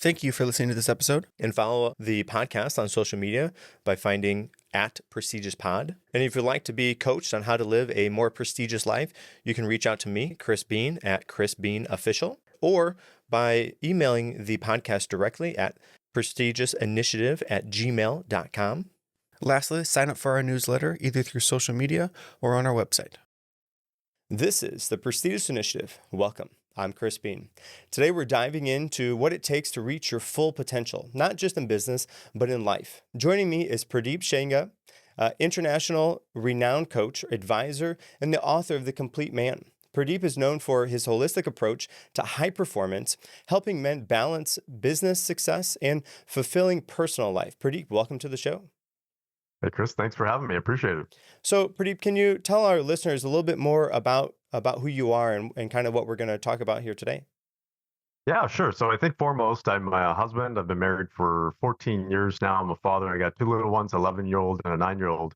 Thank you for listening to this episode, and follow the podcast on social media by finding @Prestigious_Pod. And if you'd like to be coached on how to live a more prestigious life, you can reach out to me, Chris Beane, @ChrisBeaneOfficial, or by emailing the podcast directly at prestigiousInitiative@gmail.com. Lastly, sign up for our newsletter either through social media or on our website. This is the Prestigious Initiative. Welcome. I'm Chris Beane. Today we're diving into what it takes to reach your full potential, not just in business, but in life. Joining me is Purdeep Sangha, international renowned coach, advisor, and the author of The Complete Man. Purdeep is known for his holistic approach to high performance, helping men balance business success and fulfilling personal life. Purdeep, welcome to the show. Hey, Chris, thanks for having me. I appreciate it. So, Purdeep, can you tell our listeners a little bit more about who you are and kind of what we're going to talk about here today? Yeah, sure. So I think foremost, I'm a husband. I've been married for 14 years now. I'm a father. I got two little ones, 11-year-old and a 9-year-old.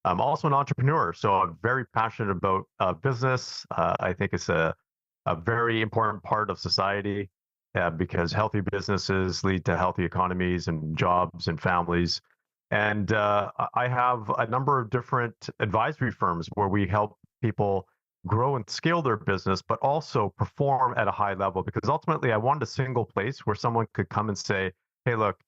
I'm also an entrepreneur. So I'm very passionate about business. I think it's a very important part of society because healthy businesses lead to healthy economies and jobs and families. And I have a number of different advisory firms where we help people grow and scale their business, but also perform at a high level. Because ultimately, I wanted a single place where someone could come and say, hey, look,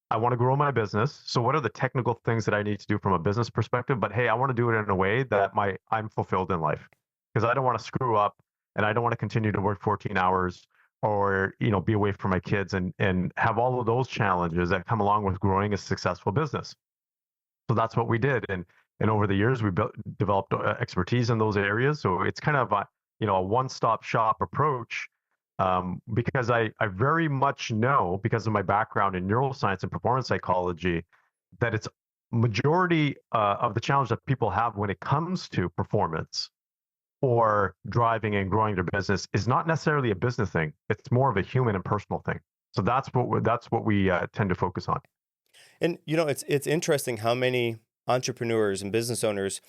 I want to grow my business. So what are the technical things that I need to do from a business perspective? But hey, I want to do it in a way that I'm fulfilled in life, because I don't want to screw up and I don't want to continue to work 14 hours or be away from my kids and have all of those challenges that come along with growing a successful business. So that's what we did, and over the years we developed expertise in those areas. So it's kind of a one-stop shop approach, because I very much know, because of my background in neuroscience and performance psychology, that it's majority of the challenge that people have when it comes to performance or driving and growing their business is not necessarily a business thing. It's more of a human and personal thing. So that's what we tend to focus on. And it's interesting how many entrepreneurs and business owners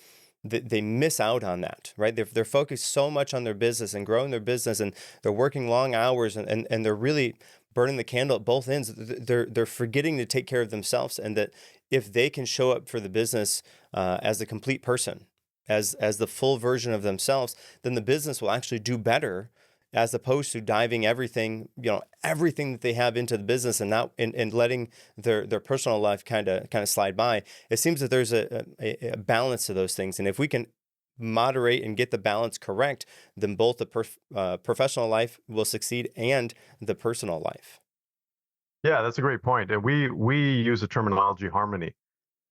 they miss out on that, right? They're focused so much on their business and growing their business, and they're working long hours, and they're really burning the candle at both ends. They're forgetting to take care of themselves, and that if they can show up for the business as a complete person, as the full version of themselves, then the business will actually do better, as opposed to diving everything that they have into the business and not and letting their personal life kind of slide by. It seems that there's a balance to those things, and if we can moderate and get the balance correct, then both the professional life will succeed and the personal life. Yeah, that's a great point. And we use the terminology harmony,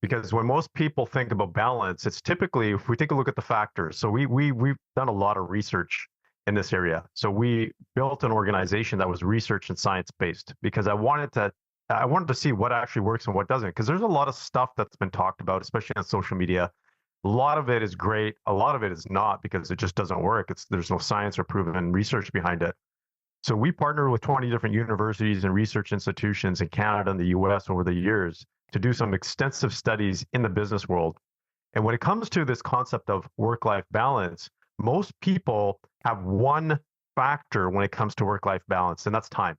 because when most people think about balance, it's typically, if we take a look at the factors. So we've done a lot of research in this area. So we built an organization that was research and science based, because I wanted to see what actually works and what doesn't. Because there's a lot of stuff that's been talked about, especially on social media. A lot of it is great. A lot of it is not, because it just doesn't work. There's no science or proven research behind it. So we partnered with 20 different universities and research institutions in Canada and the US over the years to do some extensive studies in the business world. And when it comes to this concept of work-life balance, most people have one factor when it comes to work-life balance, and that's time.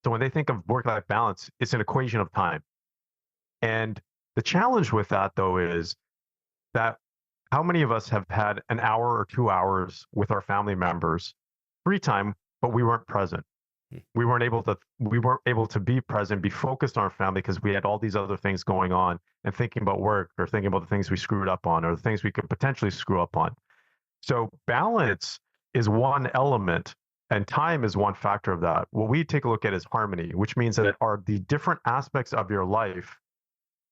So when they think of work-life balance, it's an equation of time. And the challenge with that, though, is that how many of us have had an hour or 2 hours with our family members, free time, but we weren't present. We weren't able to be present, be focused on our family, because we had all these other things going on and thinking about work, or thinking about the things we screwed up on, or the things we could potentially screw up on. So balance is one element, and time is one factor of that. What we take a look at is harmony, which means that are the different aspects of your life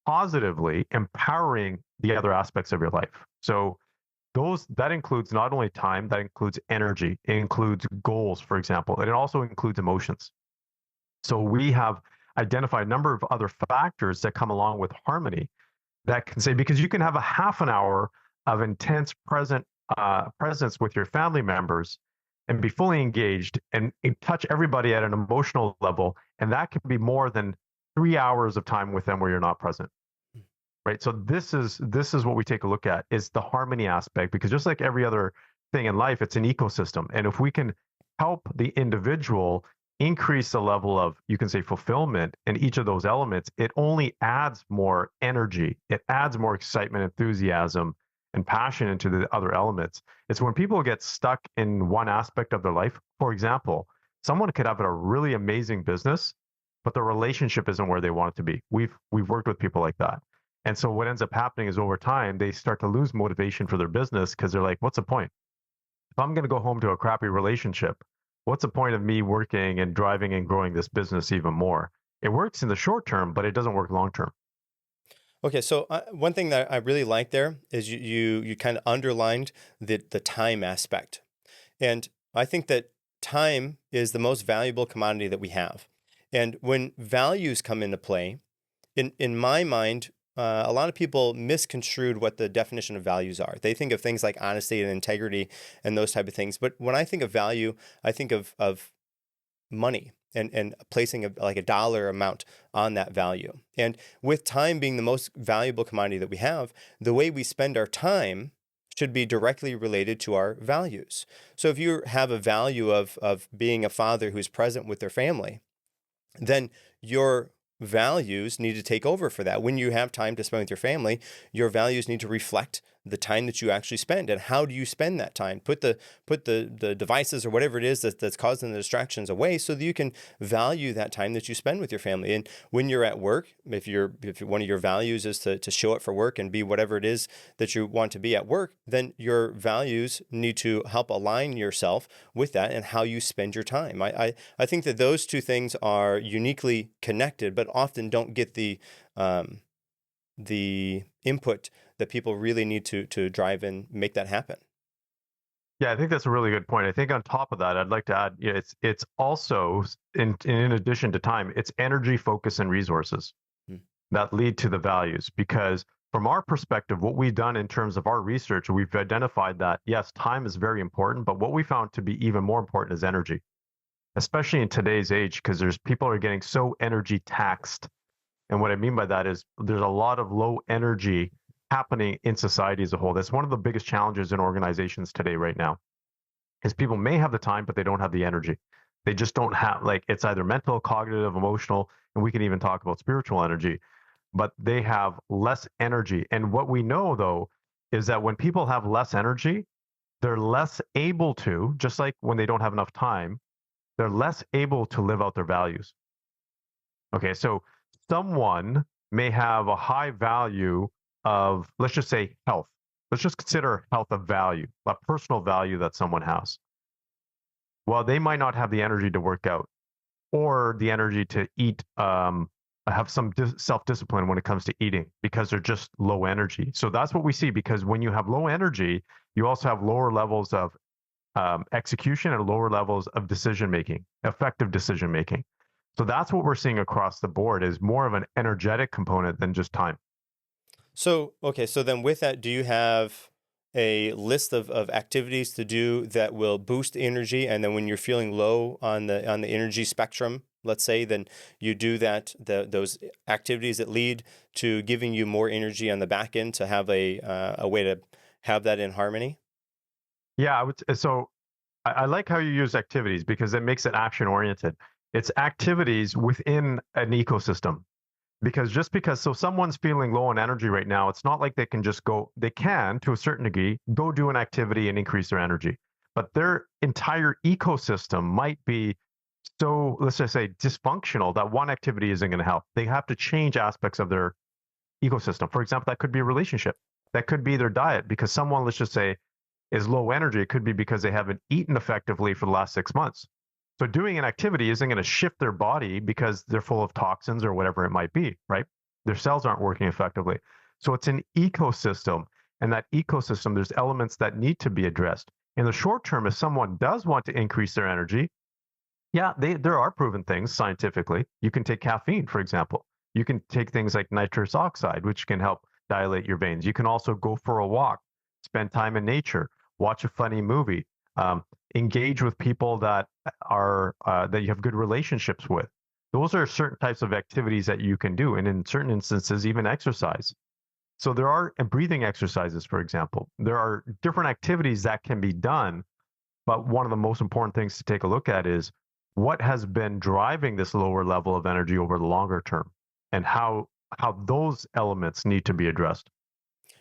positively empowering the other aspects of your life. So that includes not only time, that includes energy, it includes goals, for example, and it also includes emotions. So we have identified a number of other factors that come along with harmony that can say, because you can have a half an hour of intense presence with your family members and be fully engaged and touch everybody at an emotional level, and that can be more than 3 hours of time with them where you're not present. Right. So this is what we take a look at, is the harmony aspect, because just like every other thing in life, it's an ecosystem. And if we can help the individual increase the level of, you can say, fulfillment in each of those elements, it only adds more energy. It adds more excitement, enthusiasm, and passion into the other elements. It's when people get stuck in one aspect of their life. For example, someone could have a really amazing business, but the relationship isn't where they want it to be. We've worked with people like that. And so what ends up happening is over time, they start to lose motivation for their business because they're like, what's the point? If I'm going to go home to a crappy relationship, what's the point of me working and driving and growing this business even more? It works in the short term, but it doesn't work long term. Okay, so one thing that I really like there is you kind of underlined the time aspect, and I think that time is the most valuable commodity that we have, and when values come into play, in my mind, a lot of people misconstrued what the definition of values are. They think of things like honesty and integrity and those type of things, but when I think of value, I think of money and placing like a dollar amount on that value. And with time being the most valuable commodity that we have, the way we spend our time should be directly related to our values. So if you have a value of being a father who's present with their family, then your values need to take over for that. When you have time to spend with your family, your values need to reflect the time that you actually spend. And how do you spend that time? Put the devices or whatever it is that's causing the distractions away so that you can value that time that you spend with your family. And when you're at work, if one of your values is to show up for work and be whatever it is that you want to be at work, then your values need to help align yourself with that and how you spend your time. I think that those two things are uniquely connected, but often don't get the input that people really need to drive and make that happen. Yeah, I think that's a really good point. I think on top of that, I'd like to add, it's also in addition to time, it's energy, focus, and resources that lead to the values. Because from our perspective, what we've done in terms of our research, we've identified that yes, time is very important, but what we found to be even more important is energy, especially in today's age, because there's people are getting so energy taxed. And what I mean by that is there's a lot of low energy happening in society as a whole. That's one of the biggest challenges in organizations today right now, is people may have the time, but they don't have the energy. They just don't have, like, it's either mental, cognitive, emotional, and we can even talk about spiritual energy, but they have less energy. And what we know, though, is that when people have less energy, they're less able to, just like when they don't have enough time, they're less able to live out their values. Okay, so someone may have a high value of, let's just say, health. Let's just consider health a value, a personal value that someone has. Well, they might not have the energy to work out or the energy to eat, have some self-discipline when it comes to eating because they're just low energy. So that's what we see, because when you have low energy, you also have lower levels of execution and lower levels of decision-making, effective decision-making. So that's what we're seeing across the board, is more of an energetic component than just time. So, okay, so then with that, do you have a list of activities to do that will boost energy? And then when you're feeling low on the energy spectrum, let's say, then you do those activities that lead to giving you more energy on the back end to have a way to have that in harmony? Yeah, I like how you use activities because it makes it action oriented. It's activities within an ecosystem. Because so someone's feeling low on energy right now, it's not like they can just go, they can to a certain degree, go do an activity and increase their energy. But their entire ecosystem might be so, let's just say, dysfunctional that one activity isn't going to help. They have to change aspects of their ecosystem. For example, that could be a relationship. That could be their diet, because someone, let's just say, is low energy. It could be because they haven't eaten effectively for the last 6 months. So doing an activity isn't going to shift their body because they're full of toxins or whatever it might be, right? Their cells aren't working effectively. So it's an ecosystem. And that ecosystem, there's elements that need to be addressed. In the short term, if someone does want to increase their energy, yeah, there are proven things scientifically. You can take caffeine, for example. You can take things like nitrous oxide, which can help dilate your veins. You can also go for a walk, spend time in nature, watch a funny movie, engage with people that you have good relationships with. Those are certain types of activities that you can do, and in certain instances, even exercise. So there are breathing exercises, for example. There are different activities that can be done, but one of the most important things to take a look at is what has been driving this lower level of energy over the longer term, and how those elements need to be addressed.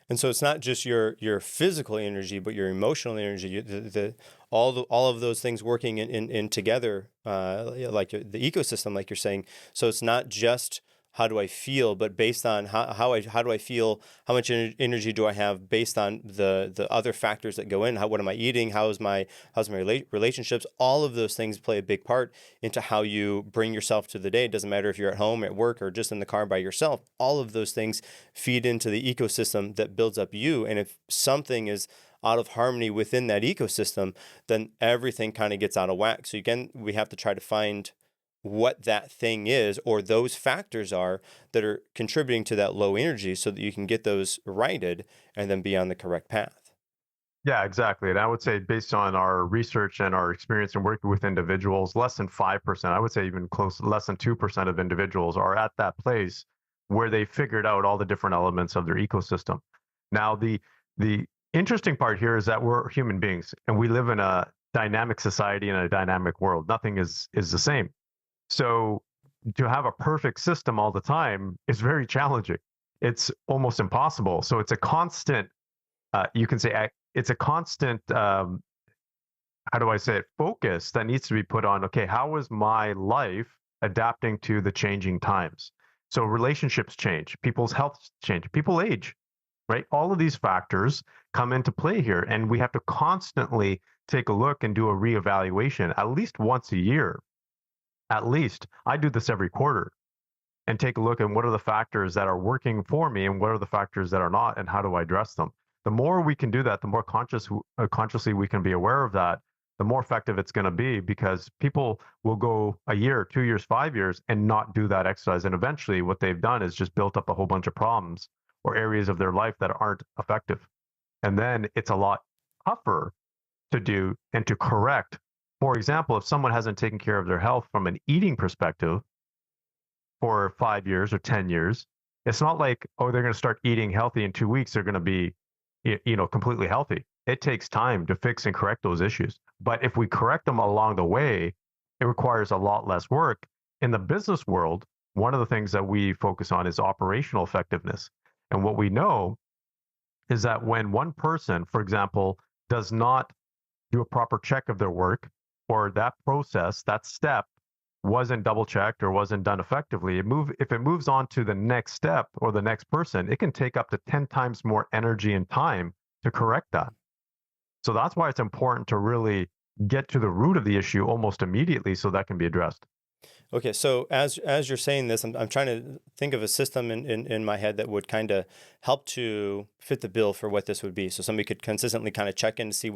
And so it's not just your physical energy, but your emotional energy, all of those things working in together, like the ecosystem, like you're saying. So it's not just how do I feel, but based on how do I feel, how much energy do I have based on the other factors that go in. What am I eating? How's my relationships? All of those things play a big part into how you bring yourself to the day. It doesn't matter if you're at home, at work, or just in the car by yourself. All of those things feed into the ecosystem that builds up you. And if something is out of harmony within that ecosystem, then everything kind of gets out of whack. So again, we have to try to find what that thing is, or those factors are that are contributing to that low energy, so that you can get those righted and then be on the correct path. Yeah, exactly. And I would say, based on our research and our experience in working with individuals, less than 5%, I would say even close, less than 2% of individuals are at that place where they figured out all the different elements of their ecosystem. Now, the interesting part here is that we're human beings and we live in a dynamic society and a dynamic world. Nothing is the same. So to have a perfect system all the time is very challenging. It's almost impossible. So it's a constant, you can say, it's a constant, how do I say it, focus that needs to be put on, okay, how is my life adapting to the changing times? So relationships change, people's health change, people age, right? All of these factors come into play here. And we have to constantly take a look and do a reevaluation at least once a year. At least I do this every quarter and take a look at what are the factors that are working for me and what are the factors that are not, and how do I address them. The more we can do that, the more consciously we can be aware of that, the more effective it's going to be, because people will go a year, 2 years, 5 years and not do that exercise. And eventually what they've done is just built up a whole bunch of problems or areas of their life that aren't effective. And then it's a lot tougher to do and to correct. For example, if someone hasn't taken care of their health from an eating perspective for 5 years or 10 years, it's not like, oh, they're going to start eating healthy in 2 weeks. They're going to be, completely healthy. It takes time to fix and correct those issues. But if we correct them along the way, it requires a lot less work. In the business world, one of the things that we focus on is operational effectiveness. And what we know is that when one person, for example, does not do a proper check of their work, or that process, that step wasn't double checked or wasn't done effectively, if it moves on to the next step or the next person, it can take up to 10 times more energy and time to correct that. So that's why it's important to really get to the root of the issue almost immediately so that can be addressed. Okay, so as you're saying this, I'm trying to think of a system in my head that would kind of help to fit the bill for what this would be. So somebody could consistently kind of check in to see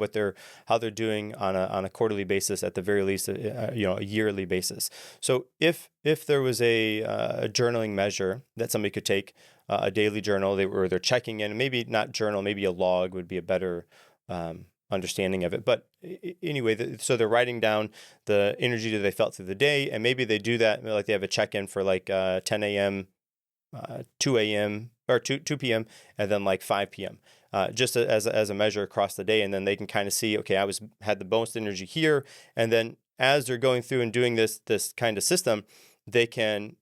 how they're doing on a quarterly basis, at the very least, a yearly basis. So if there was a journaling measure that somebody could take, a daily journal, they're checking in, maybe not journal, maybe a log would be a better understanding of it. But anyway, so they're writing down the energy that they felt through the day, and maybe they do that, like they have a check-in for like 10 a.m., 2 a.m., or 2 p.m., and then like 5 p.m., just as a measure across the day. And then they can kind of see, okay, had the most energy here. And then as they're going through and doing this kind of system, they can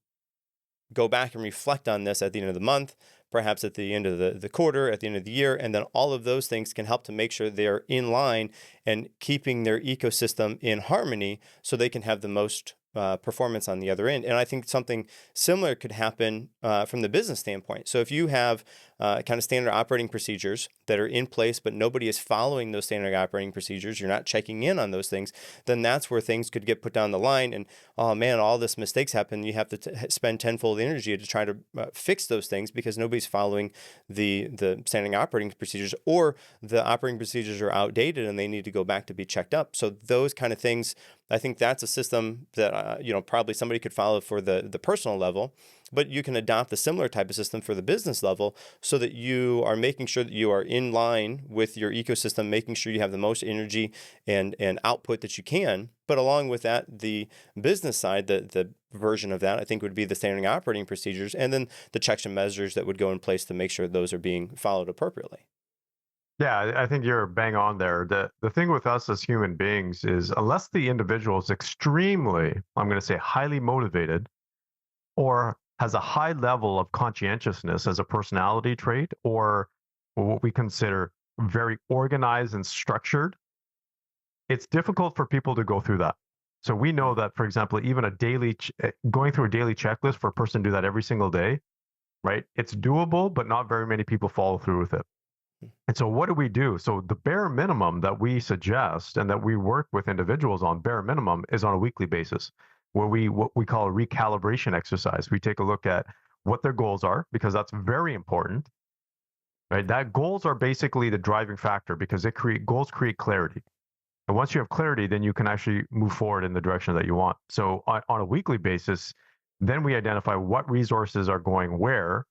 go back and reflect on this at the end of the month, perhaps at the end of the quarter, at the end of the year. And then all of those things can help to make sure they're in line and keeping their ecosystem in harmony, so they can have the most performance on the other end. And I think something similar could happen from the business standpoint. So if you have kind of standard operating procedures that are in place, but nobody is following those standard operating procedures, you're not checking in on those things, then that's where things could get put down the line. And, oh man, all this mistakes happen. You have to spend tenfold energy to try to fix those things, because nobody's following the standard operating procedures, or the operating procedures are outdated and they need to go back to be checked up. So those kind of things, I think that's a system that probably somebody could follow for the personal level, but you can adopt a similar type of system for the business level, so that you are making sure that you are in line with your ecosystem, making sure you have the most energy and output that you can. But along with that, the business side, the version of that, I think, would be the standard operating procedures, and then the checks and measures that would go in place to make sure those are being followed appropriately. Yeah, I think you're bang on there. The thing with us as human beings is unless the individual is extremely, I'm going to say highly motivated or has a high level of conscientiousness as a personality trait or what we consider very organized and structured, it's difficult for people to go through that. So we know Mm. that, for example, even going through a daily checklist for a person to do that every single day, right? It's doable, but not very many people follow through with it. And so what do we do? So the bare minimum that we suggest and that we work with individuals on bare minimum is on a weekly basis, where we what we call a recalibration exercise. We take a look at what their goals are because that's very important, right? That goals are basically the driving factor because goals create clarity. And once you have clarity, then you can actually move forward in the direction that you want. So on a weekly basis, then we identify what resources are going where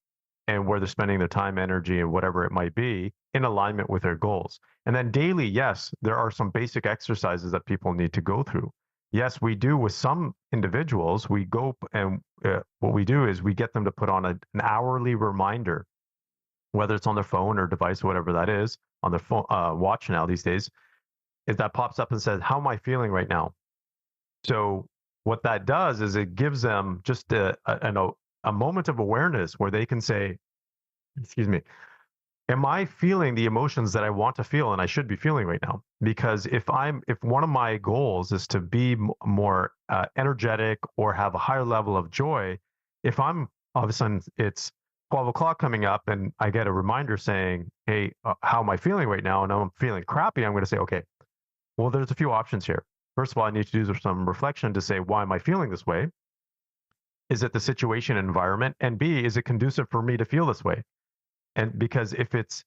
and where they're spending their time, energy, and whatever it might be in alignment with their goals. And then daily, yes, there are some basic exercises that people need to go through. Yes, we do with some individuals, we go and what we do is we get them to put on an hourly reminder, whether it's on their phone or device, whatever that is, on their phone, watch now these days, is that pops up and says, how am I feeling right now? So what that does is it gives them just a moment of awareness where they can say, excuse me, am I feeling the emotions that I want to feel and I should be feeling right now? Because if one of my goals is to be more energetic or have a higher level of joy, if I'm all of a sudden it's 12 o'clock coming up and I get a reminder saying, hey, how am I feeling right now? And I'm feeling crappy. I'm going to say, okay, well, there's a few options here. First of all, I need to do some reflection to say, why am I feeling this way? Is it the situation and environment? And B, is it conducive for me to feel this way? And because if it's,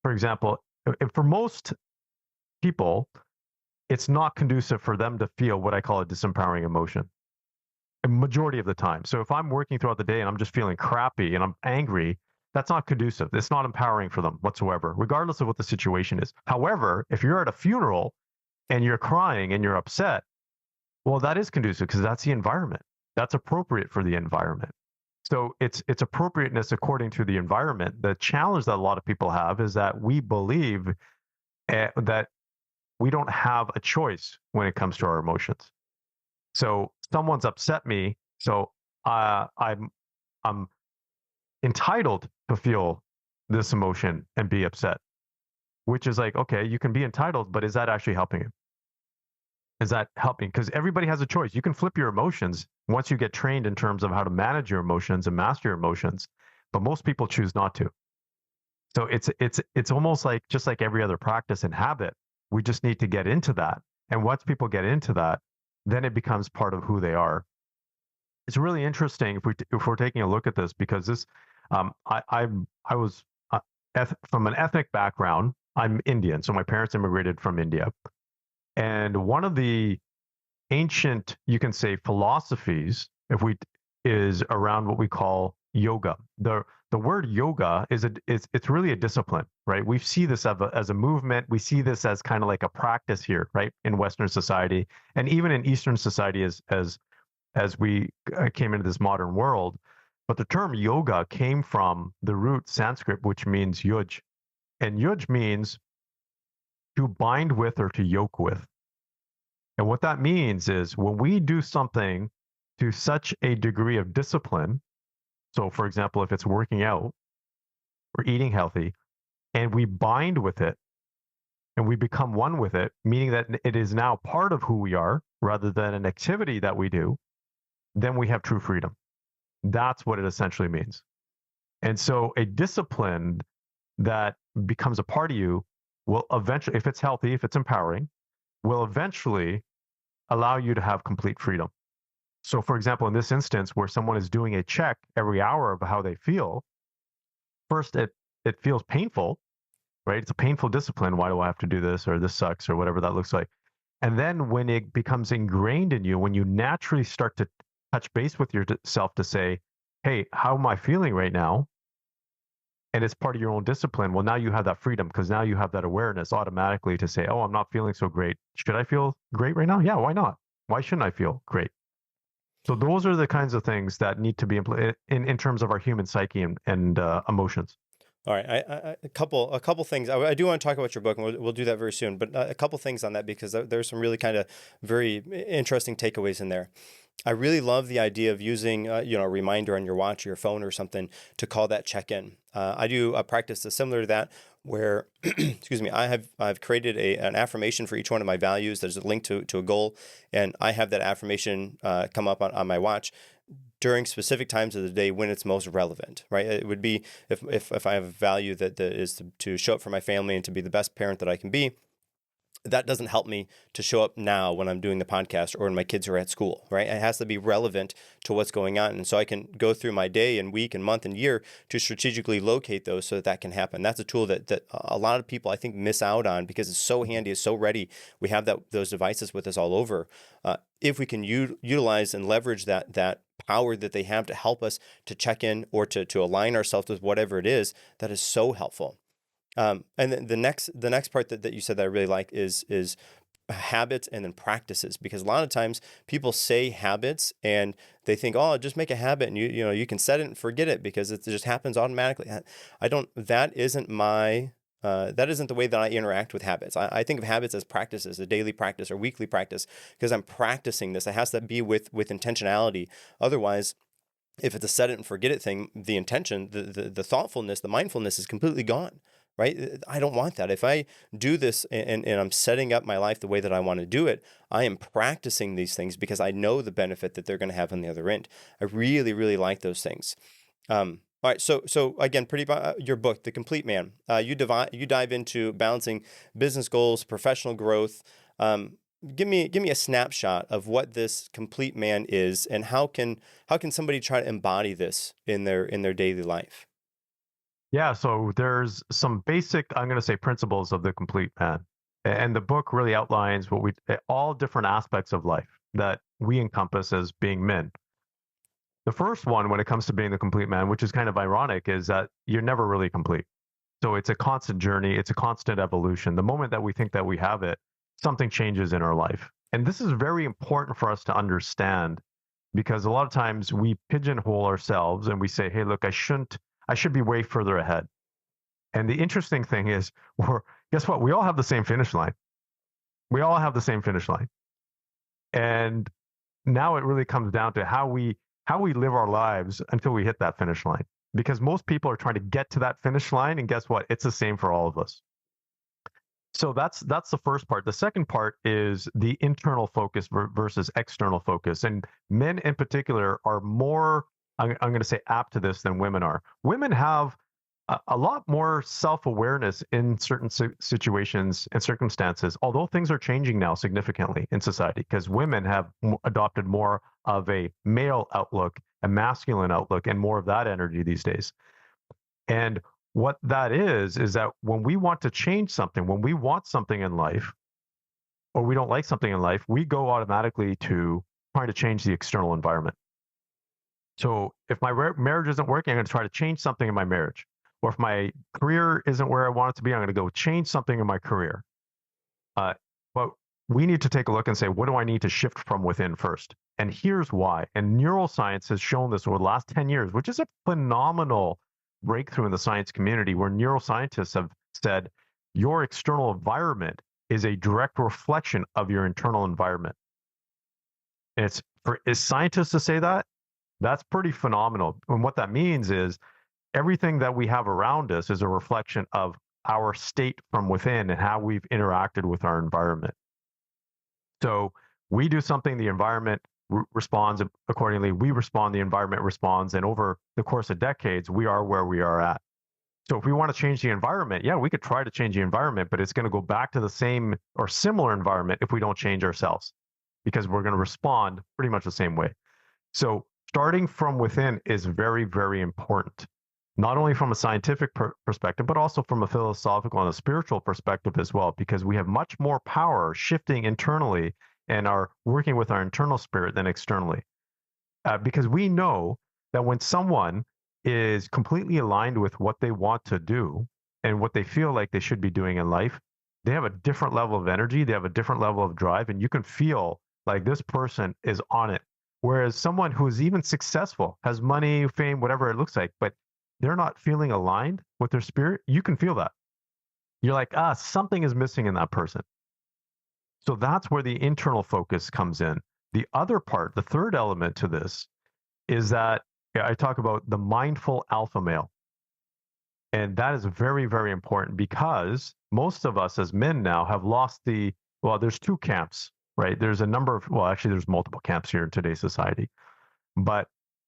for example, if for most people, it's not conducive for them to feel what I call a disempowering emotion, a majority of the time. So if I'm working throughout the day and I'm just feeling crappy and I'm angry, that's not conducive. It's not empowering for them whatsoever, regardless of what the situation is. However, if you're at a funeral and you're crying and you're upset, well, that is conducive because that's the environment. That's appropriate for the environment. So it's appropriateness according to the environment. The challenge that a lot of people have is that we believe that we don't have a choice when it comes to our emotions. So someone's upset me, so I'm entitled to feel this emotion and be upset, which is like, okay, you can be entitled, but is that actually helping you? Is that helping? Because everybody has a choice. You can flip your emotions once you get trained in terms of how to manage your emotions and master your emotions, but most people choose not to. So it's almost like just like every other practice and habit. We just need to get into that. And once people get into that, then it becomes part of who they are. It's really interesting if we're taking a look at this because this I was from an ethnic background. I'm Indian, so my parents immigrated from India. And one of the ancient, you can say, philosophies, if we is around what we call yoga. The word yoga it's really a discipline, right? We see this as a movement. We see this as kind of like a practice here, right, in Western society, and even in Eastern society as we came into this modern world. But the term yoga came from the root Sanskrit, which means yuj, and yuj means to bind with or to yoke with. And what that means is when we do something to such a degree of discipline, so for example, if it's working out or eating healthy, and we bind with it and we become one with it, meaning that it is now part of who we are rather than an activity that we do, then we have true freedom. That's what it essentially means. And so a discipline that becomes a part of you will eventually, if it's healthy, if it's empowering, will eventually allow you to have complete freedom. So, for example, in this instance, where someone is doing a check every hour of how they feel, first it feels painful, right? It's a painful discipline. Why do I have to do this, or this sucks, or whatever that looks like? And then when it becomes ingrained in you, when you naturally start to touch base with yourself to say, "Hey, how am I feeling right now?" and it's part of your own discipline, well, now you have that freedom because now you have that awareness automatically to say, oh, I'm not feeling so great. Should I feel great right now? Yeah, why not? Why shouldn't I feel great? So those are the kinds of things that need to be implemented in terms of our human psyche and emotions. All right, a couple things. I do want to talk about your book, and we'll do that very soon. But a couple things on that because there's some really kind of very interesting takeaways in there. I really love the idea of using, a reminder on your watch or your phone or something to call that check-in. I do a practice that's similar to that, where, excuse me, I've created an affirmation for each one of my values. There's a link to a goal, and I have that affirmation come up on my watch during specific times of the day when it's most relevant, right? It would be if I have a value that is to show up for my family and to be the best parent that I can be. That doesn't help me to show up now when I'm doing the podcast or when my kids are at school, right? It has to be relevant to what's going on. And so I can go through my day and week and month and year to strategically locate those so that can happen. That's a tool that a lot of people, I think, miss out on because it's so handy, it's so ready. We have those devices with us all over. If we can utilize and leverage that power that they have to help us to check in or to align ourselves with whatever it is, that is so helpful. And then the next part that you said that I really like is habits and then practices, because a lot of times people say habits and they think, oh, just make a habit and you can set it and forget it because it just happens automatically. I don't, that isn't the way that I interact with habits. I think of habits as practices, a daily practice or weekly practice, because I'm practicing this. It has to be with intentionality. Otherwise, if it's a set it and forget it thing, the intention, the thoughtfulness, the mindfulness is completely gone, right? I don't want that. If I do this and I'm setting up my life the way that I want to do it, I am practicing these things because I know the benefit that they're going to have on the other end. I really, really like those things. All right, so again, your book, The Complete Man, you dive into balancing business goals, professional growth. Give me a snapshot of what this complete man is, and how can somebody try to embody this in their daily life? Yeah, so there's some basic, I'm going to say, principles of the complete man. And the book really outlines all different aspects of life that we encompass as being men. The first one, when it comes to being the complete man, which is kind of ironic, is that you're never really complete. So it's a constant journey, it's a constant evolution. The moment that we think that we have it, something changes in our life. And this is very important for us to understand, because a lot of times we pigeonhole ourselves and we say, hey, look, I should be way further ahead. And the interesting thing is, guess what? We all have the same finish line. We all have the same finish line. And now it really comes down to how we live our lives until we hit that finish line. Because most people are trying to get to that finish line, and guess what? It's the same for all of us. So that's the first part. The second part is the internal focus versus external focus. And men in particular are more, I'm going to say, apt to this than women are. Women have a lot more self-awareness in certain situations and circumstances, although things are changing now significantly in society, because women have adopted more of a male outlook, a masculine outlook, and more of that energy these days. And what that is that when we want to change something, when we want something in life, or we don't like something in life, we go automatically to trying to change the external environment. So if my marriage isn't working, I'm going to try to change something in my marriage. Or if my career isn't where I want it to be, I'm going to go change something in my career. But we need to take a look and say, what do I need to shift from within first? And here's why. And neuroscience has shown this over the last 10 years, which is a phenomenal breakthrough in the science community, where neuroscientists have said your external environment is a direct reflection of your internal environment. And it's for scientists to say that, that's pretty phenomenal. And what that means is everything that we have around us is a reflection of our state from within and how we've interacted with our environment. So we do something, the environment responds accordingly. We respond, the environment responds. And over the course of decades, we are where we are at. So if we want to change the environment, yeah, we could try to change the environment, but it's going to go back to the same or similar environment if we don't change ourselves, because we're going to respond pretty much the same way. So starting from within is very, very important, not only from a scientific perspective, but also from a philosophical and a spiritual perspective as well, because we have much more power shifting internally and are working with our internal spirit than externally. Because we know that when someone is completely aligned with what they want to do and what they feel like they should be doing in life, they have a different level of energy, they have a different level of drive, and you can feel like this person is on it. Whereas someone who is even successful, has money, fame, whatever it looks like, but they're not feeling aligned with their spirit, you can feel that. You're like, something is missing in that person. So that's where the internal focus comes in. The other part, the third element to this is that I talk about the mindful alpha male. And that is very, very important because most of us as men now have lost there's two camps, right? There's a number of, well, actually, there's multiple camps here in today's society. But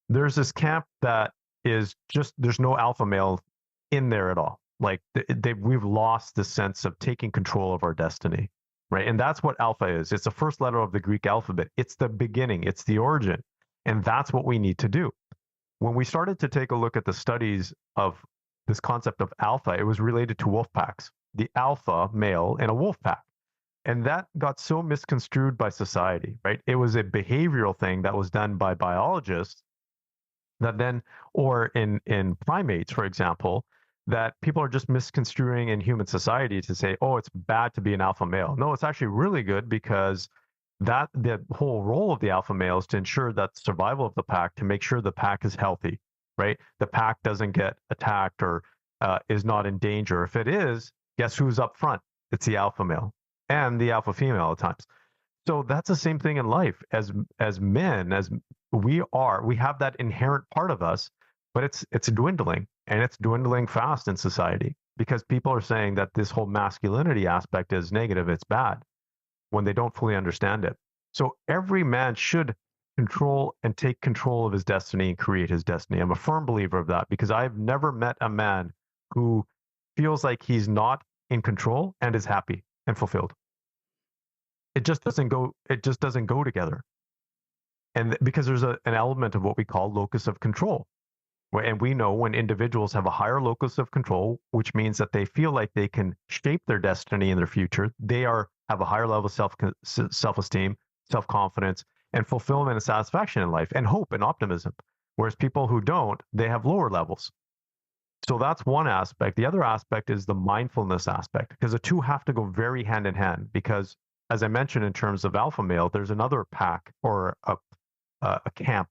there's this camp that is just, there's no alpha male in there at all. Like we've lost the sense of taking control of our destiny, right? And that's what alpha is. It's the first letter of the Greek alphabet. It's the beginning. It's the origin. And that's what we need to do. When we started to take a look at the studies of this concept of alpha, it was related to wolf packs, the alpha male in a wolf pack. And that got so misconstrued by society, right? It was a behavioral thing that was done by biologists that then, or in primates, for example, that people are just misconstruing in human society to say, oh, it's bad to be an alpha male. No, it's actually really good because that the whole role of the alpha male is to ensure that survival of the pack, to make sure the pack is healthy, right? The pack doesn't get attacked or is not in danger. If it is, guess who's up front? It's the alpha male and the alpha female at times. So that's the same thing in life. As men, as we have that inherent part of us, but it's dwindling, and it's dwindling fast in society because people are saying that this whole masculinity aspect is negative, it's bad, when they don't fully understand it. So every man should control and take control of his destiny and create his destiny. I'm a firm believer of that because I've never met a man who feels like he's not in control and is happy and fulfilled. It just doesn't go together. And because there's an element of what we call locus of control. And we know when individuals have a higher locus of control, which means that they feel like they can shape their destiny and their future, they have a higher level of self-esteem, self-confidence, and fulfillment and satisfaction in life, and hope and optimism. Whereas people who don't, they have lower levels. So that's one aspect. The other aspect is the mindfulness aspect, because the two have to go very hand in hand. Because as I mentioned, in terms of alpha male, there's another pack or a camp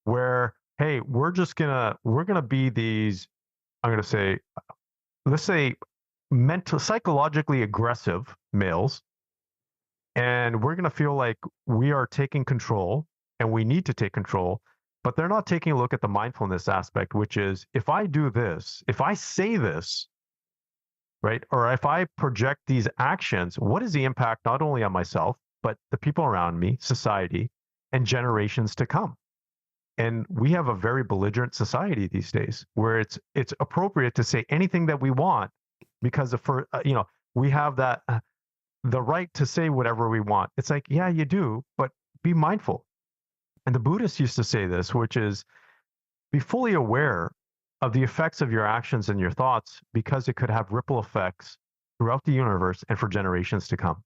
where, hey, we're gonna be these, I'm gonna say, let's say psychologically aggressive males, and we're gonna feel like we are taking control and we need to take control, but they're not taking a look at the mindfulness aspect, which is if I do this, if I say this, right, or if I project these actions, what is the impact not only on myself, but the people around me, society, and generations to come? And we have a very belligerent society these days where it's appropriate to say anything that we want because we have that the right to say whatever we want. It's like, yeah, you do, but be mindful. And the Buddhists used to say this, which is be fully aware of the effects of your actions and your thoughts because it could have ripple effects throughout the universe and for generations to come.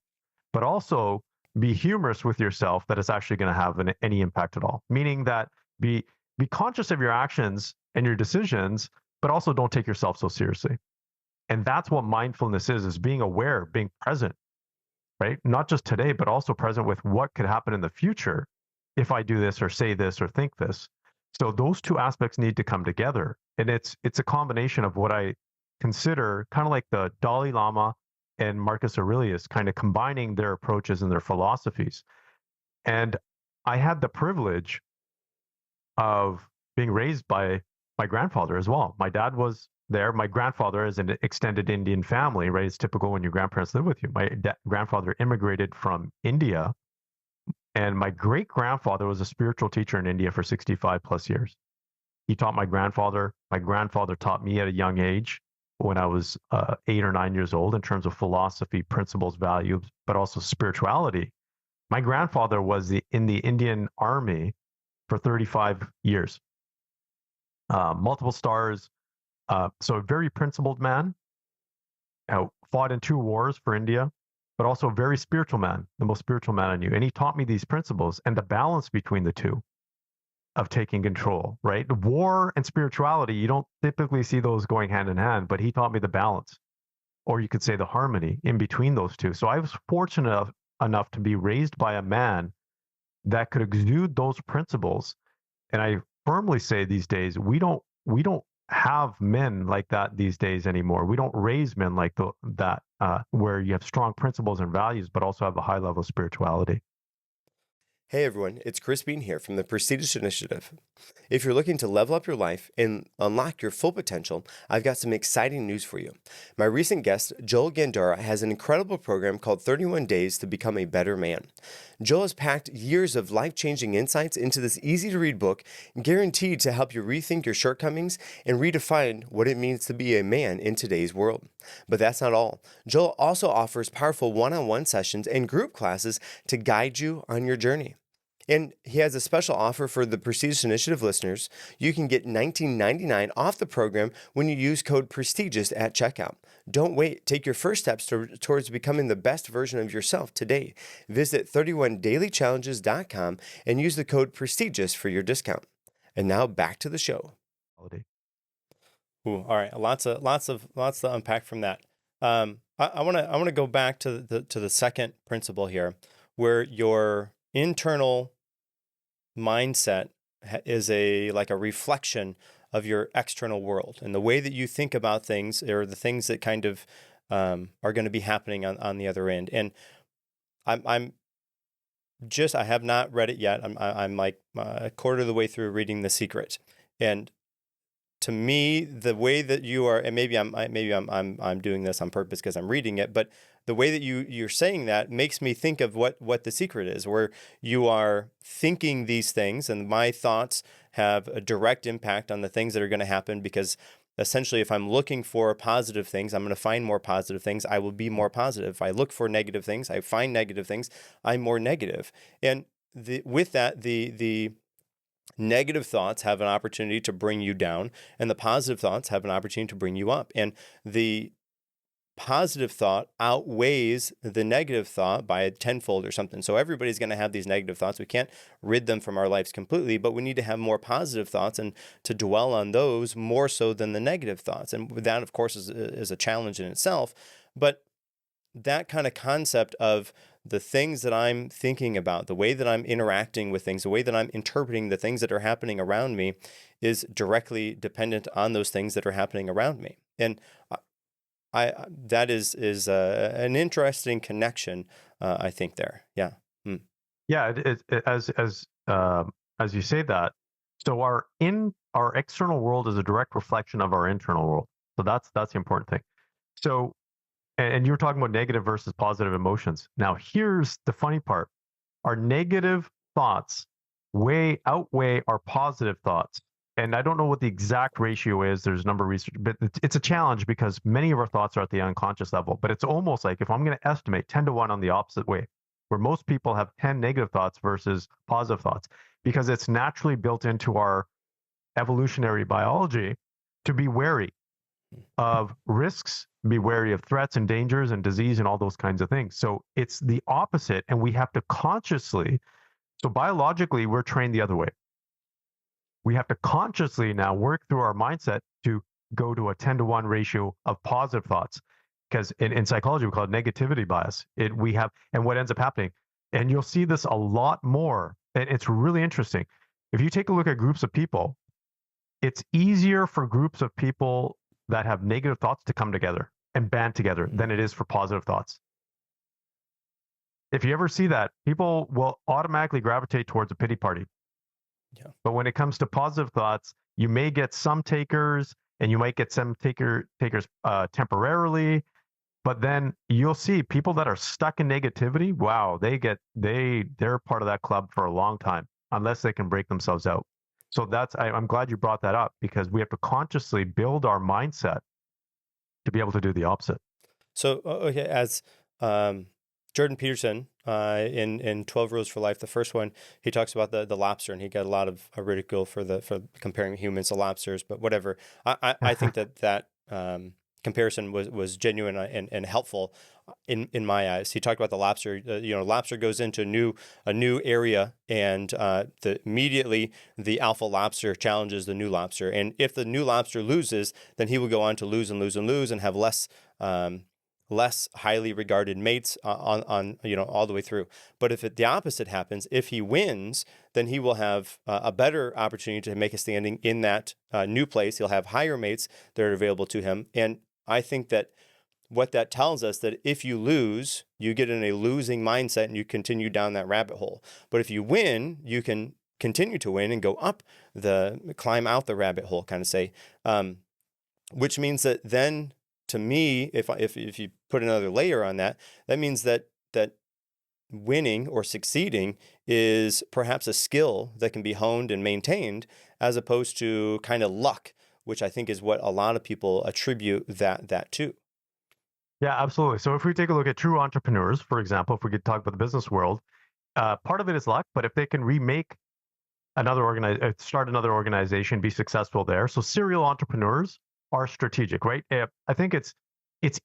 But also be humorous with yourself that it's actually going to have any impact at all. Meaning that be conscious of your actions and your decisions, but also don't take yourself so seriously. And that's what mindfulness is being aware, being present, right? Not just today, but also present with what could happen in the future if I do this or say this or think this. So those two aspects need to come together. And it's a combination of what I consider kind of like the Dalai Lama and Marcus Aurelius kind of combining their approaches and their philosophies. And I had the privilege of being raised by my grandfather as well. My dad was there. My grandfather is an extended Indian family, right? It's typical when your grandparents live with you. My grandfather immigrated from India, and my great grandfather was a spiritual teacher in India for 65 plus years. He taught my grandfather. My grandfather taught me at a young age when I was 8 or 9 years old in terms of philosophy, principles, values, but also spirituality. My grandfather was in the Indian Army for 35 years, multiple stars. So a very principled man, fought in 2 wars for India, but also a very spiritual man, the most spiritual man I knew. And he taught me these principles and the balance between the two of taking control, right? War and spirituality, you don't typically see those going hand in hand, but he taught me the balance, or you could say the harmony in between those two. So I was fortunate enough to be raised by a man that could exude those principles. And I firmly say these days, we don't have men like that these days anymore. We don't raise men like that, where you have strong principles and values, but also have a high level of spirituality. Hey everyone, it's Chris Beane here from the Prestige Initiative. If you're looking to level up your life and unlock your full potential, I've got some exciting news for you. My recent guest, Joel Gandara, has an incredible program called 31 Days to Become a Better Man. Joel has packed years of life-changing insights into this easy-to-read book, guaranteed to help you rethink your shortcomings and redefine what it means to be a man in today's world. But that's not all. Joel also offers powerful one-on-one sessions and group classes to guide you on your journey. And he has a special offer for the Prestige Initiative listeners. You can get $19.99 off the program when you use code PRESTIGIOUS at checkout. Don't wait. Take your first steps towards becoming the best version of yourself today. Visit 31dailychallenges.com and use the code PRESTIGIOUS for your discount. And now back to the show. Ooh, all right, lots to unpack from that. I want to go back to the second principle here, where your internal mindset is like a reflection of your external world, and the way that you think about things are the things that kind of are going to be happening on the other end. And I have not read it yet. I'm like a quarter of the way through reading The Secret, and to me, the way that you are, and maybe I'm doing this on purpose because I'm reading it, but the way that you're saying that makes me think of what The Secret is, where you are thinking these things, and my thoughts have a direct impact on the things that are going to happen, because essentially, if I'm looking for positive things, I'm going to find more positive things. I will be more positive. If I look for negative things, I find negative things, I'm more negative. And with that, the negative thoughts have an opportunity to bring you down, and the positive thoughts have an opportunity to bring you up. And the positive thought outweighs the negative thought by a tenfold or something. So everybody's going to have these negative thoughts. We can't rid them from our lives completely, but we need to have more positive thoughts and to dwell on those more so than the negative thoughts. And that, of course, is a challenge in itself. But that kind of concept of the things that I'm thinking about, the way that I'm interacting with things, the way that I'm interpreting the things that are happening around me is directly dependent on those things that are happening around me. And that is an interesting connection, I think there. Yeah. Mm. Yeah, as you say that, so our external world is a direct reflection of our internal world. So that's the important thing. So, and you're talking about negative versus positive emotions. Now, here's the funny part: our negative thoughts outweigh our positive thoughts. And I don't know what the exact ratio is. There's a number of research, but it's a challenge because many of our thoughts are at the unconscious level. But it's almost like if I'm going to estimate 10 to 1 on the opposite way, where most people have 10 negative thoughts versus positive thoughts, because it's naturally built into our evolutionary biology to be wary of risks, be wary of threats and dangers and disease and all those kinds of things. So it's the opposite, and we have to consciously, so biologically, we're trained the other way. We have to consciously now work through our mindset to go to a 10 to 1 ratio of positive thoughts. Because in psychology, we call it negativity bias. And what ends up happening, and you'll see this a lot more, and it's really interesting. If you take a look at groups of people, it's easier for groups of people that have negative thoughts to come together and band together than it is for positive thoughts. If you ever see that, people will automatically gravitate towards a pity party. Yeah. But when it comes to positive thoughts, you may get some takers, and you might get some takers temporarily, but then you'll see people that are stuck in negativity. Wow, they're part of that club for a long time, unless they can break themselves out. So I'm glad you brought that up, because we have to consciously build our mindset to be able to do the opposite. So, okay, as Jordan Peterson in 12 Rules for Life, the first one, he talks about the lobster, and he got a lot of ridicule for comparing humans to lobsters, but whatever. I think that comparison was genuine and helpful in my eyes. He talked about the lobster. Lobster goes into a new area, and immediately the alpha lobster challenges the new lobster, and if the new lobster loses, then he will go on to lose and lose and lose and have less less highly regarded mates on all the way through. But if the opposite happens, if he wins, then he will have a better opportunity to make a standing in that new place. He'll have higher mates that are available to him. And I think that what that tells us, that if you lose, you get in a losing mindset and you continue down that rabbit hole. But if you win, you can continue to win and climb out the rabbit hole, kind of say, which means that then, to me, if you put another layer on that, that means that winning or succeeding is perhaps a skill that can be honed and maintained, as opposed to kind of luck, which I think is what a lot of people attribute that to. Yeah, absolutely. So if we take a look at true entrepreneurs, for example, if we could talk about the business world, part of it is luck, but if they can start another organization, be successful there. So serial entrepreneurs are strategic, right? I think it's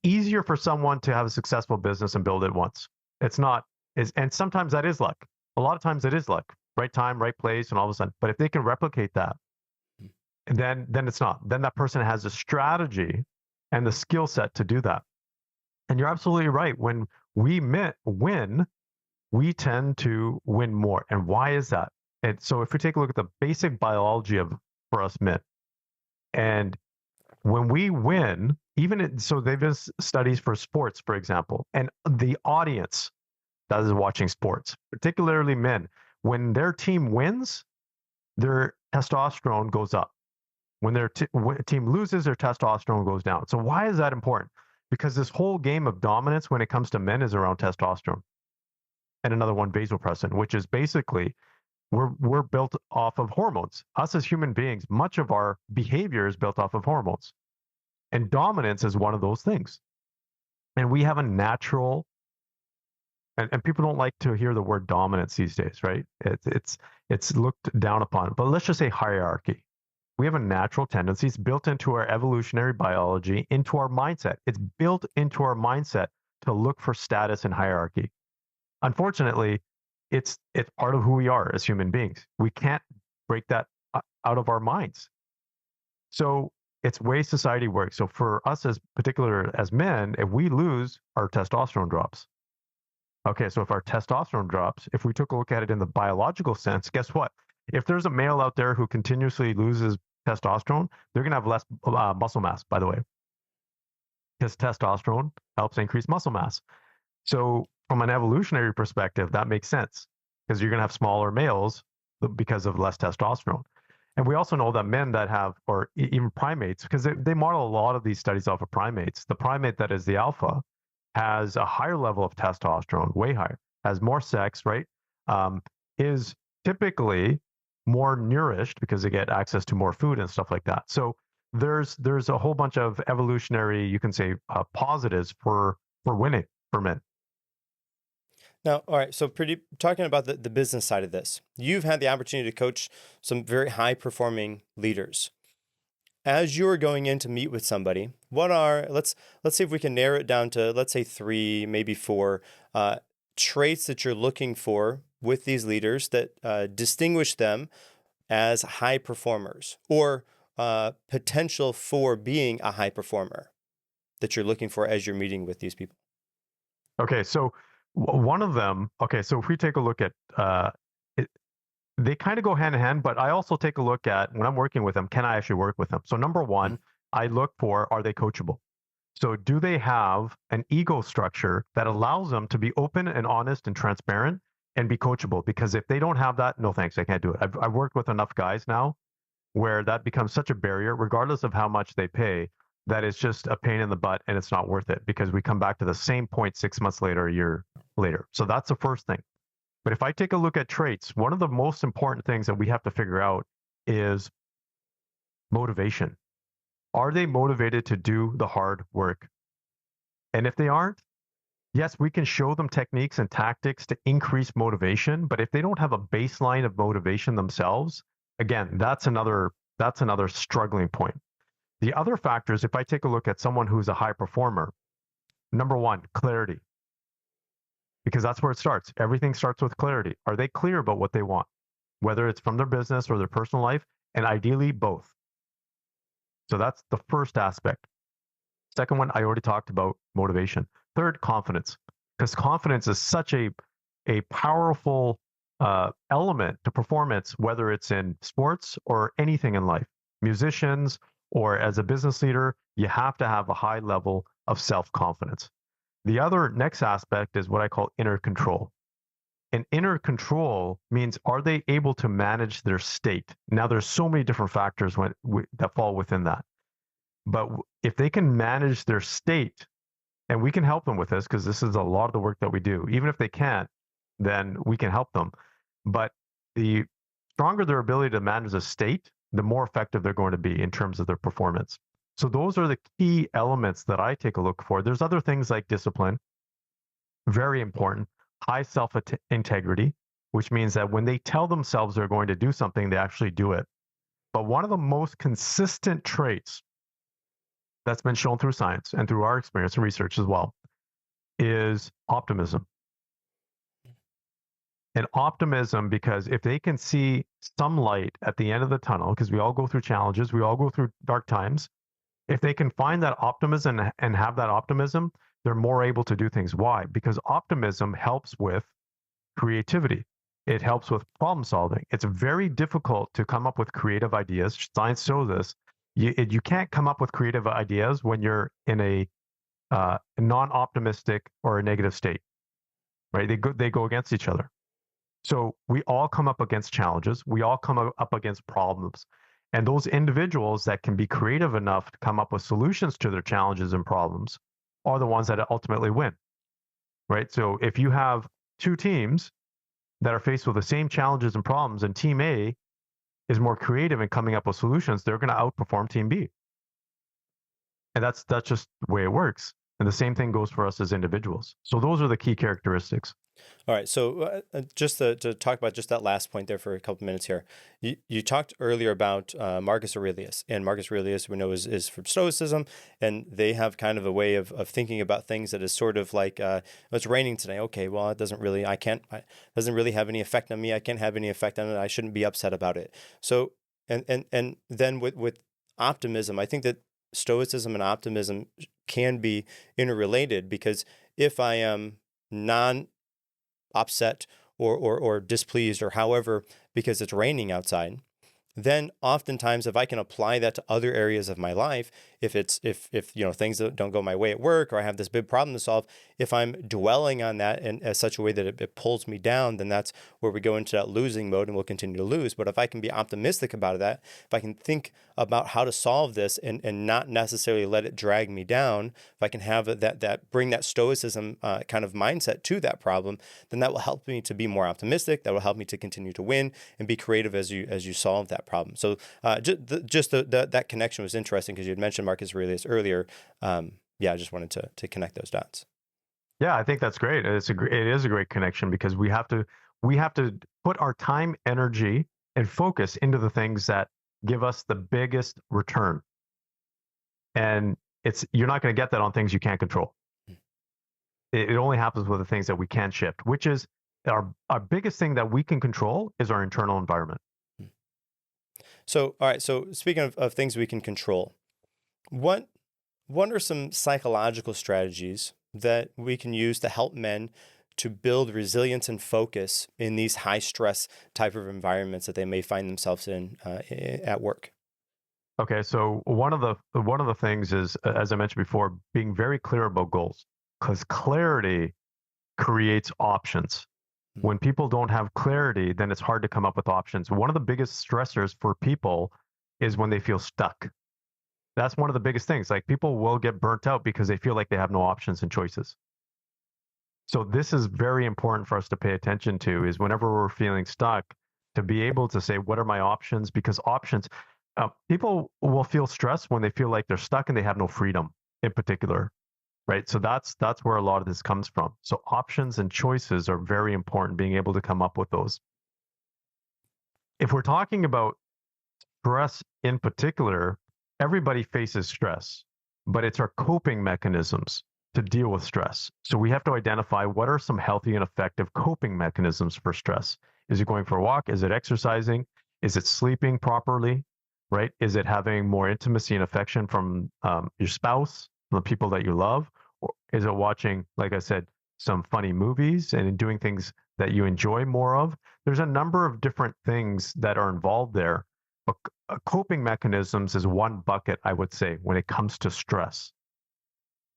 easier for someone to have a successful business and build it once. And sometimes that is luck. A lot of times it is luck, right time, right place, and all of a sudden. But if they can replicate that, then it's not. Then that person has the strategy and the skill set to do that. And you're absolutely right. When we win, we tend to win more. And why is that? And so if we take a look at the basic biology for us men, and when we win, so they've done studies for sports, for example, and the audience that is watching sports, particularly men, when their team wins, their testosterone goes up. When their team loses, their testosterone goes down. So why is that important? Because this whole game of dominance when it comes to men is around testosterone. And another one, vasopressin, which is basically we're built off of hormones. Us as human beings, much of our behavior is built off of hormones. And dominance is one of those things. And we have a natural, and people don't like to hear the word dominance these days, right? It's looked down upon. But let's just say hierarchy. We have a natural tendency. It's built into our evolutionary biology, into our mindset. It's built into our mindset to look for status and hierarchy. Unfortunately, it's part of who we are as human beings. We can't break that out of our minds. So it's way society works. So for us as men, if we lose, our testosterone drops. Okay, so if our testosterone drops, if we took a look at it in the biological sense, guess what? If there's a male out there who continuously loses testosterone, they're going to have less muscle mass, by the way, because testosterone helps increase muscle mass. So from an evolutionary perspective, that makes sense because you're going to have smaller males because of less testosterone. And we also know that men that have, or even primates, because they model a lot of these studies off of primates, the primate that is the alpha has a higher level of testosterone, way higher, has more sex, right? Is typically more nourished because they get access to more food and stuff like that. So there's a whole bunch of evolutionary, you can say, positives for winning for men. Now, all right, so talking about the business side of this, you've had the opportunity to coach some very high-performing leaders. As you're going in to meet with somebody, let's see if we can narrow it down to, let's say 3, maybe 4 traits that you're looking for with these leaders that distinguish them as high performers, or potential for being a high performer that you're looking for as you're meeting with these people. Okay, so one of them, so if we take a look at they kind of go hand in hand, but I also take a look at, when I'm working with them, can I actually work with them? So number one, I look for, are they coachable? So do they have an ego structure that allows them to be open and honest and transparent and be coachable? Because if they don't have that, no thanks, I can't do it. I've worked with enough guys now where that becomes such a barrier, regardless of how much they pay, that it's just a pain in the butt and it's not worth it because we come back to the same point 6 months later, a year later. So that's the first thing. But if I take a look at traits, one of the most important things that we have to figure out is motivation. Are they motivated to do the hard work? And if they aren't, yes, we can show them techniques and tactics to increase motivation. But if they don't have a baseline of motivation themselves, again, that's another struggling point. The other factors, if I take a look at someone who's a high performer, number one, clarity. Because that's where it starts. Everything starts with clarity. Are they clear about what they want? Whether it's from their business or their personal life, and ideally both. So that's the first aspect. Second one, I already talked about motivation. Third, confidence, because confidence is such a powerful element to performance, whether it's in sports or anything in life. Musicians or as a business leader, you have to have a high level of self-confidence. The other next aspect is what I call inner control. And inner control means, are they able to manage their state? Now, there's so many different factors that fall within that. But if they can manage their state, and we can help them with this because this is a lot of the work that we do. Even if they can't, then we can help them. But the stronger their ability to manage a state, the more effective they're going to be in terms of their performance. So those are the key elements that I take a look for. There's other things like discipline, very important, high self-integrity, which means that when they tell themselves they're going to do something, they actually do it. But one of the most consistent traits that's been shown through science and through our experience and research as well is optimism. And optimism, because if they can see some light at the end of the tunnel, because we all go through challenges, we all go through dark times, if they can find that optimism and have that optimism, they're more able to do things. Why? Because optimism helps with creativity. It helps with problem solving. It's very difficult to come up with creative ideas. Science shows this. You can't come up with creative ideas when you're in a non-optimistic or a negative state, right? They go against each other. So we all come up against challenges. We all come up against problems. And those individuals that can be creative enough to come up with solutions to their challenges and problems are the ones that ultimately win, right? So if you have two teams that are faced with the same challenges and problems, and team A is more creative in coming up with solutions, they're going to outperform team B. And that's just the way it works. And the same thing goes for us as individuals. So those are the key characteristics. All right. So just to talk about just that last point there for a couple minutes here, you talked earlier about Marcus Aurelius, and Marcus Aurelius we know is from Stoicism, and they have kind of a way of thinking about things that is sort of like, it's raining today. Okay, well, it doesn't really have any effect on me. I can't have any effect on it. I shouldn't be upset about it. So, and then with optimism, I think that Stoicism and optimism can be interrelated, because if I am upset or displeased or however because it's raining outside, then oftentimes if I can apply that to other areas of my life, if things don't go my way at work, or I have this big problem to solve, if I'm dwelling on that in such a way that it pulls me down, then that's where we go into that losing mode and we'll continue to lose. But if I can be optimistic about that, if I can think about how to solve this and not necessarily let it drag me down, if I can have that bring that stoicism kind of mindset to that problem, then that will help me to be more optimistic. That will help me to continue to win and be creative as you solve that problem. So that connection was interesting, because you had mentioned Marcus Aurelius earlier. I just wanted to connect those dots. Yeah, I think that's great. It is a great connection, because we have to put our time, energy, and focus into the things that give us the biggest return. And you're not going to get that on things you can't control. It only happens with the things that we can shift, which is our biggest thing that we can control is our internal environment. So, all right. So speaking of things we can control, what are some psychological strategies that we can use to help men to build resilience and focus in these high stress type of environments that they may find themselves in at work? Okay, so one of the things is, as I mentioned before, being very clear about goals, because clarity creates options. When people don't have clarity, then it's hard to come up with options. One of the biggest stressors for people is when they feel stuck. That's one of the biggest things. Like, people will get burnt out because they feel like they have no options and choices. So this is very important for us to pay attention to, is whenever we're feeling stuck, to be able to say, what are my options? Because people will feel stressed when they feel like they're stuck and they have no freedom in particular. Right. So that's where a lot of this comes from. So options and choices are very important, being able to come up with those. If we're talking about stress in particular, everybody faces stress, but it's our coping mechanisms to deal with stress. So we have to identify what are some healthy and effective coping mechanisms for stress. Is it going for a walk? Is it exercising? Is it sleeping properly? Right? Is it having more intimacy and affection from your spouse? from the people that you love? Or is it watching, like I said, some funny movies and doing things that you enjoy more of? There's a number of different things that are involved there. But coping mechanisms is one bucket, I would say, when it comes to stress.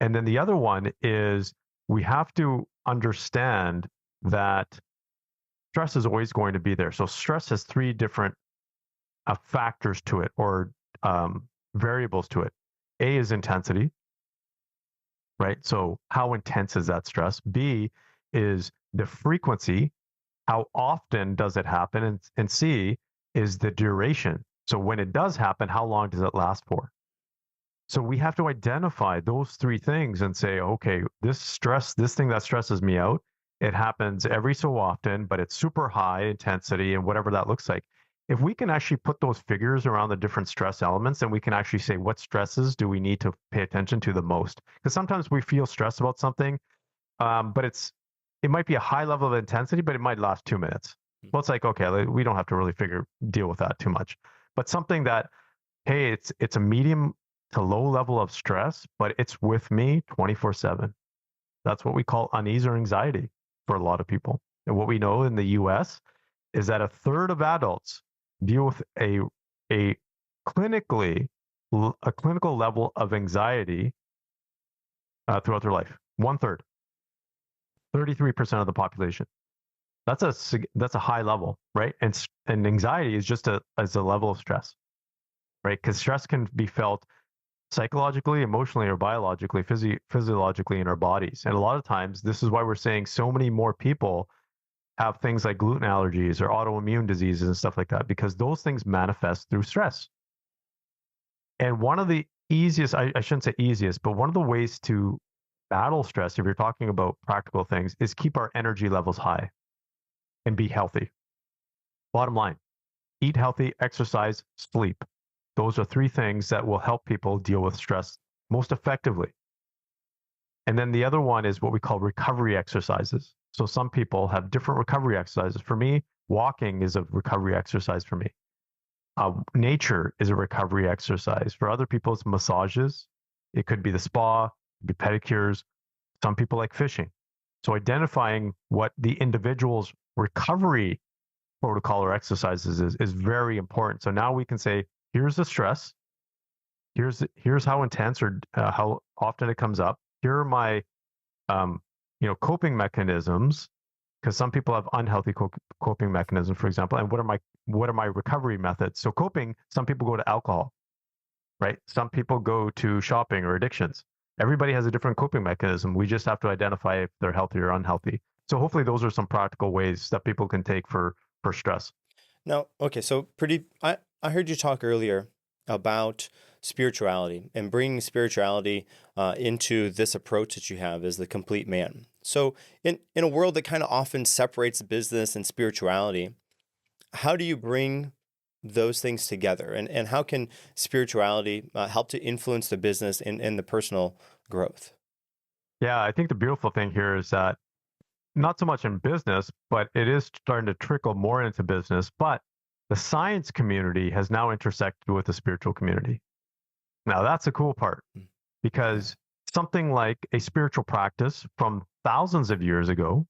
And then the other one is we have to understand that stress is always going to be there. So stress has three different factors to it, or variables to it. A is intensity, right? So how intense is that stress? B is the frequency. How often does it happen? And C is the duration. So when it does happen, how long does it last for? So we have to identify those three things and say, okay, this thing that stresses me out, it happens every so often, but it's super high intensity and whatever that looks like. If we can actually put those figures around the different stress elements, then we can actually say what stresses do we need to pay attention to the most? Because sometimes we feel stressed about something, but it might be a high level of intensity, but it might last 2 minutes. Well, it's like, okay, we don't have to really deal with that too much. But something that, hey, it's a medium to low level of stress, but it's with me 24/7. That's what we call unease or anxiety for a lot of people. And what we know in the US is that a third of adults deal with a clinical level of anxiety throughout their life. 1/3, 33% of the population. That's a high level, right? And anxiety is just as a level of stress, right? Because stress can be felt psychologically, emotionally, or biologically, physiologically in our bodies. And a lot of times, this is why we're saying so many more people have things like gluten allergies or autoimmune diseases and stuff like that, because those things manifest through stress. And one of the easiest, I shouldn't say easiest, but one of the ways to battle stress, if you're talking about practical things, is keep our energy levels high and be healthy. Bottom line, eat healthy, exercise, sleep. Those are three things that will help people deal with stress most effectively. And then the other one is what we call recovery exercises. So some people have different recovery exercises. For me, walking is a recovery exercise for me. Nature is a recovery exercise. For other people, it's massages. It could be the spa, it could be pedicures. Some people like fishing. So identifying what the individual's recovery protocol or exercises is very important. So now we can say, here's the stress. Here's how intense or how often it comes up. Here are my coping mechanisms, because some people have unhealthy coping mechanisms, for example. And what are my recovery methods? So coping, some people go to alcohol, right? Some people go to shopping or addictions. Everybody has a different coping mechanism. We just have to identify if they're healthy or unhealthy. So hopefully those are some practical ways that people can take for stress. Now, okay, so I heard you talk earlier about spirituality and bringing spirituality into this approach that you have as the complete man. So in a world that kind of often separates business and spirituality, how do you bring those things together? And how can spirituality help to influence the business and the personal growth? Yeah, I think the beautiful thing here is that not so much in business, but it is starting to trickle more into business. But the science community has now intersected with the spiritual community. Now, that's a cool part, because something like a spiritual practice from thousands of years ago,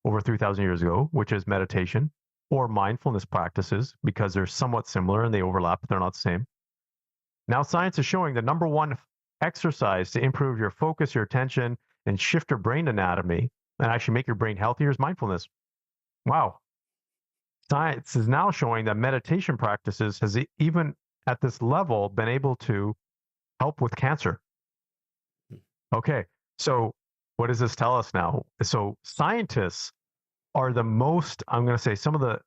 over 3,000 years ago, which is meditation or mindfulness practices, because they're somewhat similar and they overlap, but they're not the same. Now, science is showing the number one exercise to improve your focus, your attention, and shift your brain anatomy and actually make your brain healthier is mindfulness. Wow. Science is now showing that meditation practices has even at this level been able to help with cancer. Okay, so what does this tell us now? So scientists are the most, I'm going to say some of the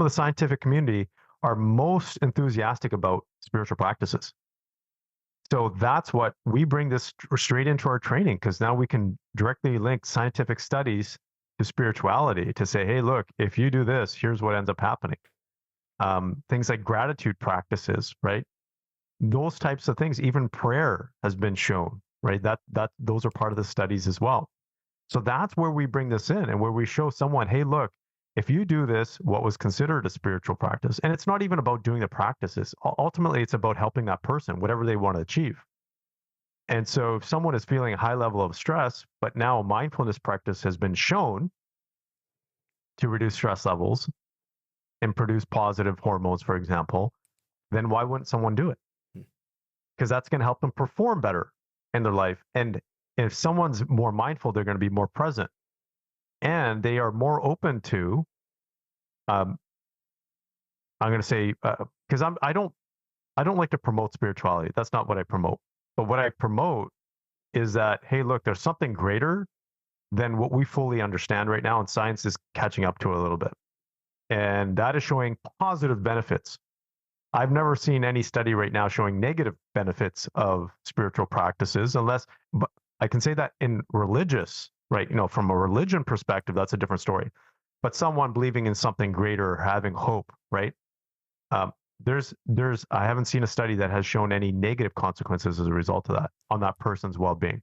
scientific community are most enthusiastic about spiritual practices. So that's what we bring this straight into our training, because now we can directly link scientific studies to spirituality to say, hey, look, if you do this, here's what ends up happening. Things like gratitude practices, right? Those types of things, even prayer has been shown, right? That those are part of the studies as well. So that's where we bring this in and where we show someone, hey, look, if you do this, what was considered a spiritual practice, and it's not even about doing the practices. Ultimately, it's about helping that person, whatever they want to achieve. And so if someone is feeling a high level of stress, but now a mindfulness practice has been shown to reduce stress levels and produce positive hormones, for example, then why wouldn't someone do it? Hmm. Because that's going to help them perform better in their life. And if someone's more mindful, they're going to be more present and they are more open to, um, I'm going to say, because I don't like to promote spirituality. That's not what I promote. But what I promote is that, hey, look, there's something greater than what we fully understand right now, and science is catching up to it a little bit. And that is showing positive benefits. I've never seen any study right now showing negative benefits of spiritual practices, unless, but I can say that in religious, right? From a religion perspective, that's a different story. But someone believing in something greater, having hope, right? Um, I haven't seen a study that has shown any negative consequences as a result of that on that person's well-being.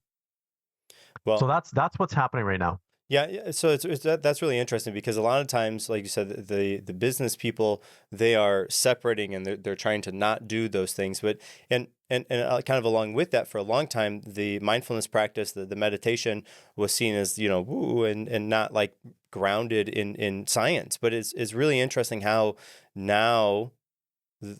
So Well, that's what's happening right now. yeah. So that's really interesting because a lot of times, like you said, the business people, they are separating and they're trying to not do those things. But and kind of along with that, for a long time, the mindfulness practice, the meditation was seen as woo and not like grounded in science. But it's really interesting how now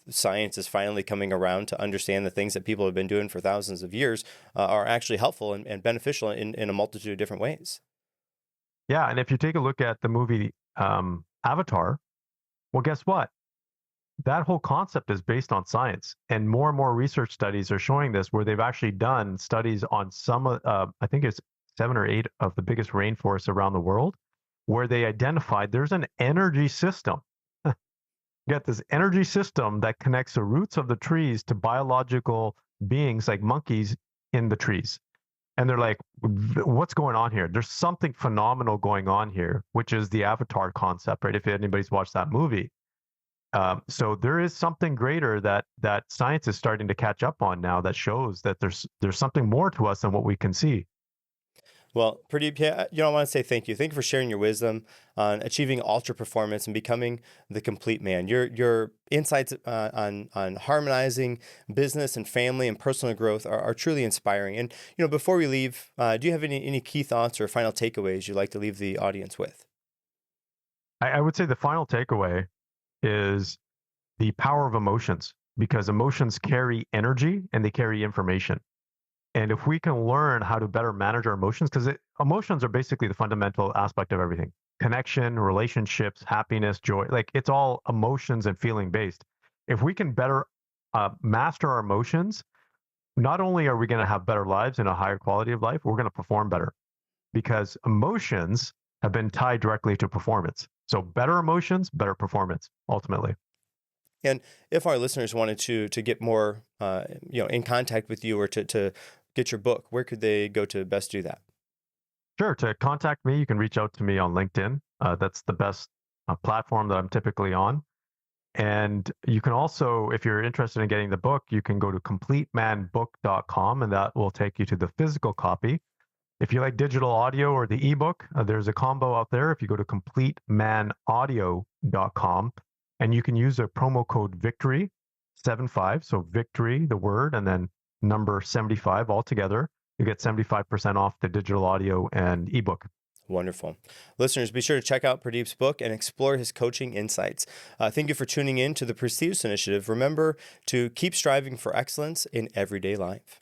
science is finally coming around to understand the things that people have been doing for thousands of years are actually helpful and beneficial in a multitude of different ways. Yeah, and if you take a look at the movie Avatar, well, guess what? That whole concept is based on science, and more research studies are showing this, where they've actually done studies on some of, I think it's 7 or 8 of the biggest rainforests around the world, where they identified there's an energy system. Get this energy system that connects the roots of the trees to biological beings like monkeys in the trees. And they're like, what's going on here? There's something phenomenal going on here, which is the Avatar concept, right? If anybody's watched that movie. So there is something greater that science is starting to catch up on now, that shows that there's something more to us than what we can see. Well, Pradeep, yeah, I want to say thank you. Thank you for sharing your wisdom on achieving ultra performance and becoming the complete man. Your insights on harmonizing business and family and personal growth are truly inspiring. And before we leave, do you have any key thoughts or final takeaways you'd like to leave the audience with? I would say the final takeaway is the power of emotions, because emotions carry energy and they carry information. And if we can learn how to better manage our emotions, because emotions are basically the fundamental aspect of everything: connection, relationships, happiness, joy, like it's all emotions and feeling based. If we can better master our emotions, not only are we going to have better lives and a higher quality of life, we're going to perform better, because emotions have been tied directly to performance. So better emotions, better performance, ultimately. And if our listeners wanted to get more, in contact with you or to get your book, where could they go to best do that? Sure. To contact me, you can reach out to me on LinkedIn. That's the best platform that I'm typically on. And you can also, if you're interested in getting the book, you can go to completemanbook.com, and that will take you to the physical copy. If you like digital audio or the ebook, there's a combo out there. If you go to completemanaudio.com, and you can use a promo code VICTORY75, so victory, the word, and then number 75 altogether, you get 75% off the digital audio and ebook. Wonderful. Listeners, be sure to check out Pradeep's book and explore his coaching insights. Thank you for tuning in to the Prestige Initiative. Remember to keep striving for excellence in everyday life.